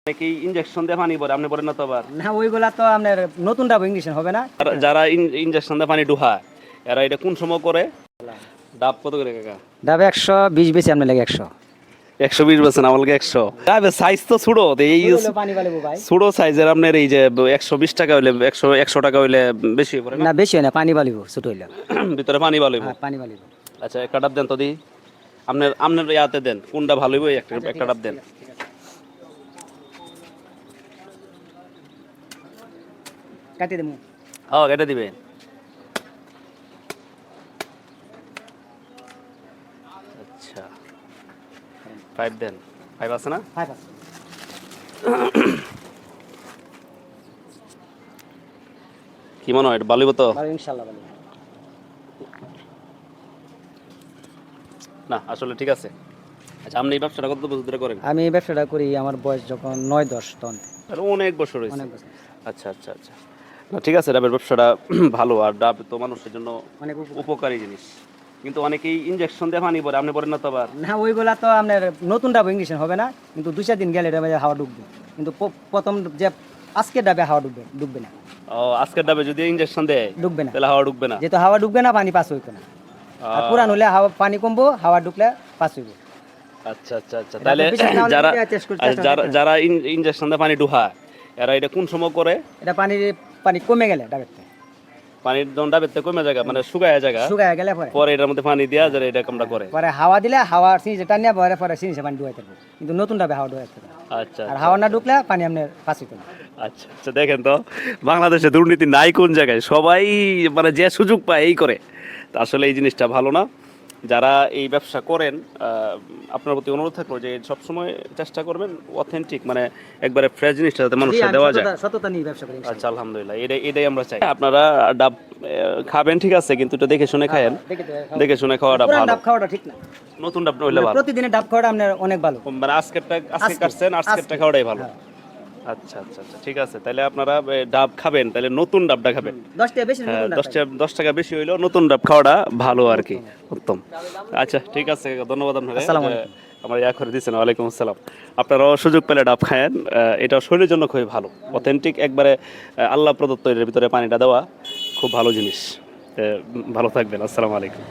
নাকি ইনজেকশন দিয়ে পানি পরে আপনি পড়েন না তো আবার না ওইগুলা তো আপনার নতুন ডাব ইংলিশন হবে না। যারা ইনজেকশন দিয়ে পানি ডুহায় এরা এটা কোন সময় করে? ডাব কত করে কাকা? ডাবে 120 বেশি আপনার লাগে 100 120 বেছেন আমাকে 100 ডাবের সাইজ তো ছোট এই পানি পালিব ভাই ছোট সাইজের আপনার এই যে 120 টাকা হইলে 100 টাকা হইলে বেশি পড়ে না? না বেশি হয় না, পানি পালিব ছোট হইলে ভিতরে পানি ভালো হইব। হ্যাঁ পানি পালিব। আচ্ছা একটা ডাব দেন তো দি আপনার আপনার ইয়াতে দেন কোনটা ভালো হইব একটা ডাব দেন। কাটি দেবো। হ্যাঁ কেটে দিবেন। আচ্ছা 5 দেন 5 আছে না? হ্যাঁ পাঁচ। কি মনে হয় এটা ভালো হইব তো? ভালো ইনশাআল্লাহ ভালো। না আসলে ঠিক আছে। আচ্ছা আপনি এই ব্যবসাটা কত বছর ধরে করেন? আমি এই ব্যবসাটা করি আমার বয়স যখন 9-10 তখন। তাহলে অনেক বছর হয়েছে। অনেক বছর। আচ্ছা আচ্ছা আচ্ছা না ঠিক আছে, ডাবের ব্যবসাটা ভালো আর ডাব তো মানুষের জন্য অনেক উপকার। উপকারী জিনিস, কিন্তু অনেকেই ইনজেকশন দিয়ে পানি পরে আপনি পড়েন না তো আবার? না ওইগুলা তো আপনার নতুন ডাব ইংলিশন হবে না, কিন্তু 2-4 দিন গেলে এটা হাওয়া ঢুকবে, কিন্তু প্রথম যে আজকে ডাবে হাওয়া ঢুকবে না। ও আজকের ডাবে যদি ইনজেকশন দেয় ঢুকবে না, তাহলে হাওয়া ঢুকবে না? যেহেতু হাওয়া ঢুকবে না পানি পাস হইতো না। আর পুরান হলে হাওয়া পানি কমবো, হাওয়া ঢুকলে পাস হইব। আচ্ছা আচ্ছা আচ্ছা তাহলে যারা যারা ইনজেকশন দিয়ে পানি ডুহায় এরা এটা কোন সময় করে? এটা পানি কমে গেলে ডাবের থেকে, পানির যখন ডাবের থেকে কমে জায়গা মানে শুকায় জায়গা শুকায় গেলে পরে এটার মধ্যে পানি দেওয়া যারা এটা কামটা করে। পরে হাওয়া দিলে হাওয়া সিনিসে টানিয়া পরে সিনিসে পানি ডুবাইতে পারবো, কিন্তু নতুন ডাবে হাওয়া ডুবাইতে পারবো। আচ্ছা আর হাওয়া না ঢুকলে পানি আপনার পাস হইতো না। আচ্ছা আচ্ছা দেখেন তো বাংলাদেশে দুর্নীতি নাই কোন জায়গায়, সবাই মানে যে সুযোগ পায় এই করে। তা আসলে এই জিনিসটা ভালো না। যারা এই ব্যবসা করেন আপনার প্রতি অনুরোধ থাকলো যে সবসময় চেষ্টা করবেন অথেন্টিক মানে একবারে ফ্রেশ জিনিসটা যাতে মানুষকে দেওয়া যায়। সততা নিয়ে ব্যবসা করি। আচ্ছা আলহামদুলিল্লাহ এটাই আমরা চাই। আপনারা ডাব খাবেন ঠিক আছে, কিন্তু এটা দেখে শুনে খায়েন, দেখে শুনে খাওয়াটা পুরান ভালো। ডাব খাওয়াটা ঠিক না, নতুন ডাব হইলে ভালো। প্রতিদিনের ডাব খাওয়াটা আপনার অনেক ভালো। মানে আজকে কাটছেন আজকেরটা খাওয়াটাই ভালো। আচ্ছা আচ্ছা আচ্ছা ঠিক আছে, তাহলে আপনারা ডাব খাবেন তাহলে নতুন ডাবটা খাবেন। 10 টাকা বেশি হ্যাঁ নতুন ডাব 10 টাকা বেশি হইলেও নতুন ডাব খাওয়াটা ভালো আর কি, উত্তম। আচ্ছা ঠিক আছে ধন্যবাদ আপনাকে আসসালামু আলাইকুম। আমার ইয়া করে দিচ্ছেন। ওয়ালাইকুম আসসালাম। আপনারাও সুযোগ পেলে ডাব খায়েন, এটা শরীরের জন্য খুবই ভালো, অথেন্টিক একবারে আল্লাহ প্রদত্ত এর ভিতরে পানিটা দেওয়া খুব ভালো জিনিস। ভালো থাকবেন, আসসালামু আলাইকুম।